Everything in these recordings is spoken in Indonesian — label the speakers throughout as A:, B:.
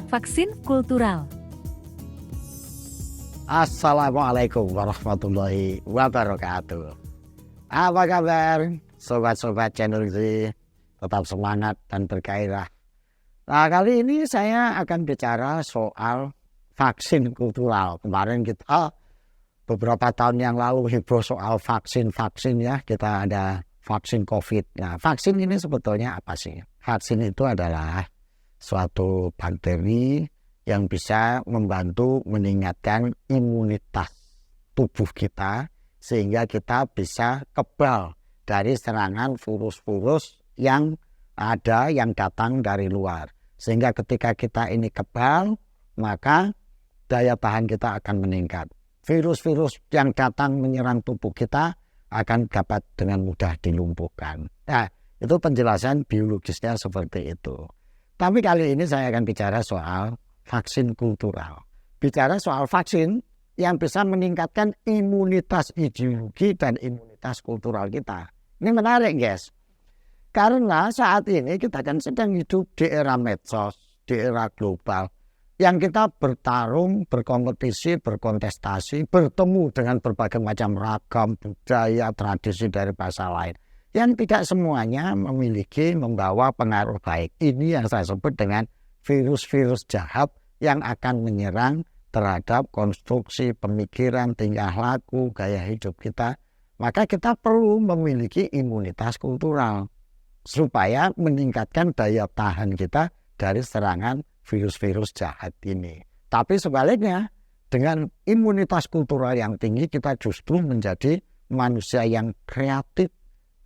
A: Vaksin kultural.
B: Assalamualaikum warahmatullahi wabarakatuh. Apa kabar sobat-sobat channel Z? Tetap semangat dan bergairah. Nah, kali ini saya akan bicara soal vaksin kultural. Kemarin kita beberapa tahun yang lalu heboh soal vaksin ya. Kita ada vaksin COVID. Nah, vaksin ini sebetulnya apa sih? Vaksin itu adalah suatu bakteri yang bisa membantu meningkatkan imunitas tubuh kita sehingga kita bisa kebal dari serangan virus-virus yang ada yang datang dari luar. Sehingga ketika kita ini kebal, maka daya tahan kita akan meningkat. Virus-virus yang datang menyerang tubuh kita akan dapat dengan mudah dilumpuhkan. Nah, itu penjelasan biologisnya seperti itu. Tapi kali ini saya akan bicara soal vaksin kultural. Bicara soal vaksin yang bisa meningkatkan imunitas ideologi dan imunitas kultural kita. Ini menarik, guys. Karena saat ini kita kan sedang hidup di era medsos, di era global. Yang kita bertarung, berkompetisi, berkontestasi, bertemu dengan berbagai macam ragam budaya, tradisi dari bangsa lain. Yang tidak semuanya membawa pengaruh baik. Ini yang saya sebut dengan virus-virus jahat yang akan menyerang terhadap konstruksi pemikiran, tingkah laku, gaya hidup kita. Maka kita perlu memiliki imunitas kultural supaya meningkatkan daya tahan kita dari serangan virus-virus jahat ini. Tapi sebaliknya, dengan imunitas kultural yang tinggi, kita justru menjadi manusia yang kreatif,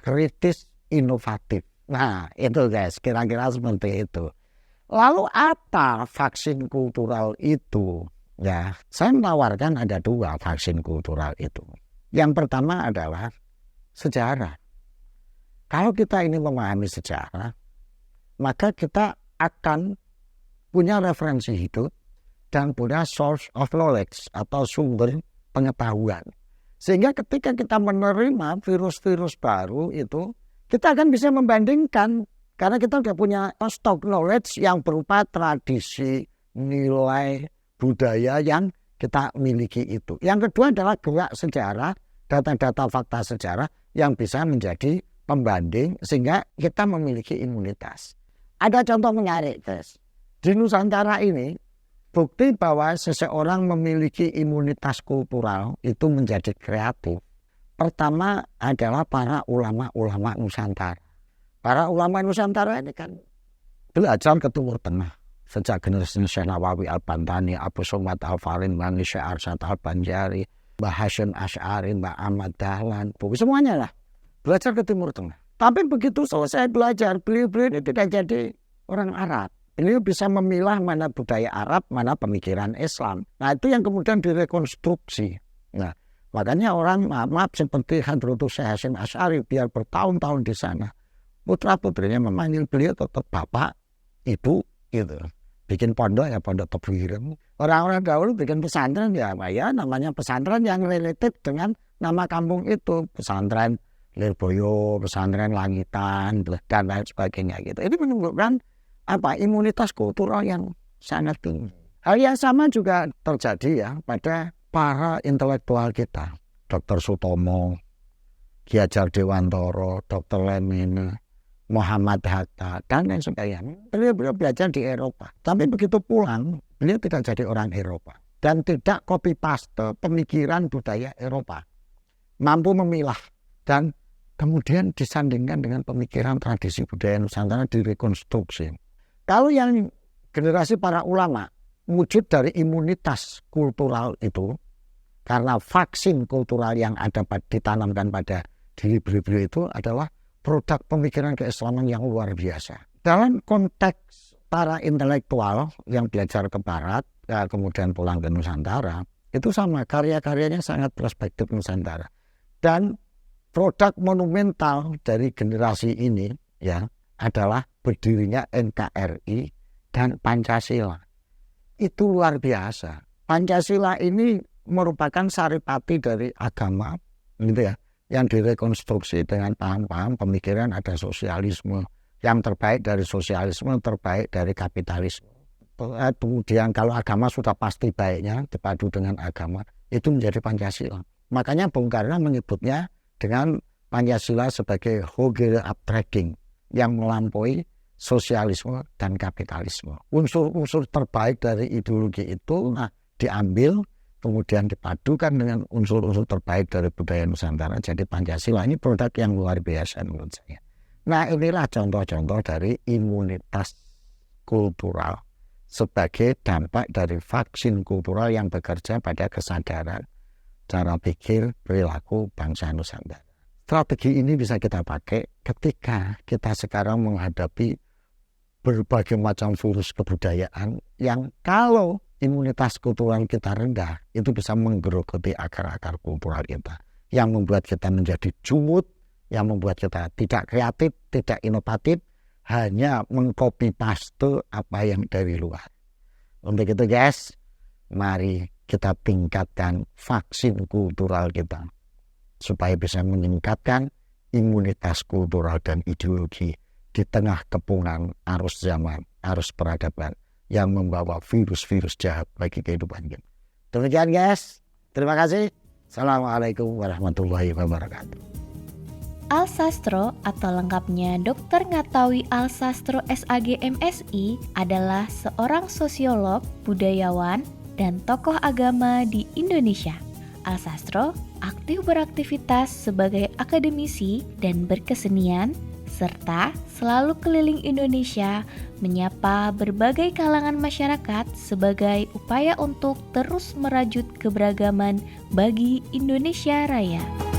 B: kritis, inovatif. Nah, itu guys, kira-kira seperti itu. Lalu apa vaksin kultural itu? Ya, saya menawarkan ada dua vaksin kultural itu. Yang pertama adalah sejarah. Kalau kita ini memahami sejarah, maka kita akan punya referensi hidup dan punya source of knowledge atau sumber pengetahuan. Sehingga ketika kita menerima virus-virus baru itu, kita akan bisa membandingkan. Karena kita sudah punya stok knowledge yang berupa tradisi, nilai, budaya yang kita miliki itu. Yang kedua adalah gerak sejarah, data-data fakta sejarah yang bisa menjadi pembanding sehingga kita memiliki imunitas. Ada contoh menarik, guys. Di Nusantara ini, bukti bahwa seseorang memiliki imunitas kultural itu menjadi kreatif. Pertama adalah para ulama-ulama Nusantara. Para ulama Nusantara ini kan belajar ke Timur Tengah. Sejak generasi Syekh Nawawi Al-Bantani, Abu Somad Al-Farin, Bani Syekh Arsyad Al-Banjari, Mbah Hasyim Asy'ari, Mbah Ahmad Dahlan, semuanya lah. Belajar ke Timur Tengah. Tapi begitu selesai belajar, beliau-beliau ini tidak jadi orang Arab. Beliau bisa memilah mana budaya Arab, mana pemikiran Islam. Nah, itu yang kemudian direkonstruksi. Nah, makanya orang maaf seperti Hadratus Syekh Hasyim Asy'ari biar bertahun-tahun di sana. Putra-putrinya memanggil beliau tetap bapak, ibu, gitu. Bikin pondok ya pondok Tebuyirem. Orang-orang dahulu bikin pesantren ya namanya pesantren yang related dengan nama kampung itu. Pesantren Lirboyo, pesantren Langitan, dan lain sebagainya gitu. Ini menunjukkan imunitas kultural yang sangat tinggi. Hal yang sama juga terjadi ya pada para intelektual kita. Dr. Sutomo, Ki Hajar Dewantara, Dr. Lemene, Muhammad Hatta, dan lain sebagainya. Beliau belajar di Eropa. Tapi begitu pulang, beliau tidak jadi orang Eropa. Dan tidak copy paste pemikiran budaya Eropa. Mampu memilah dan kemudian disandingkan dengan pemikiran tradisi budaya Nusantara direkonstruksi. Kalau yang generasi para ulama wujud dari imunitas kultural itu karena vaksin kultural yang ada ditanamkan pada diri beliau itu adalah produk pemikiran keislaman yang luar biasa. Dalam konteks para intelektual yang belajar ke barat kemudian pulang ke Nusantara itu sama, karya-karyanya sangat perspektif Nusantara. Dan produk monumental dari generasi ini ya adalah berdirinya NKRI dan Pancasila. Itu luar biasa. Pancasila ini merupakan saripati dari agama, gitu ya, yang direkonstruksi dengan paham-paham pemikiran ada sosialisme. Yang terbaik dari sosialisme, terbaik dari kapitalisme. kemudian kalau agama sudah pasti baiknya dipadu dengan agama, itu menjadi Pancasila. Makanya Bung Karno menyebutnya dengan Pancasila sebagai Hegel upgrading yang melampaui sosialisme dan kapitalisme. Unsur-unsur terbaik dari ideologi itu diambil kemudian dipadukan dengan unsur-unsur terbaik dari budaya Nusantara. Jadi Pancasila ini produk yang luar biasa menurut saya. Nah, inilah contoh-contoh dari imunitas kultural sebagai dampak dari vaksin kultural yang bekerja pada kesadaran cara pikir perilaku bangsa Nusantara. Strategi ini bisa kita pakai ketika kita sekarang menghadapi berbagai macam virus kebudayaan yang kalau imunitas kultural kita rendah, itu bisa menggerogoti akar-akar kultural kita, yang membuat kita menjadi jumut, yang membuat kita tidak kreatif, tidak inovatif, hanya mengcopy paste apa yang dari luar. Untuk itu guys, mari kita tingkatkan vaksin kultural kita, supaya bisa meningkatkan imunitas kultural dan ideologi di tengah kepungan arus zaman, arus peradaban yang membawa virus-virus jahat bagi kehidupan kita. Demikian guys, terima kasih. Assalamualaikum warahmatullahi wabarakatuh.
A: Alsastro atau lengkapnya Dr. Ngatawi Alsastro SAG MSI adalah seorang sosiolog, budayawan, dan tokoh agama di Indonesia. Alsastro aktif beraktivitas sebagai akademisi dan berkesenian, serta selalu keliling Indonesia menyapa berbagai kalangan masyarakat sebagai upaya untuk terus merajut keberagaman bagi Indonesia Raya.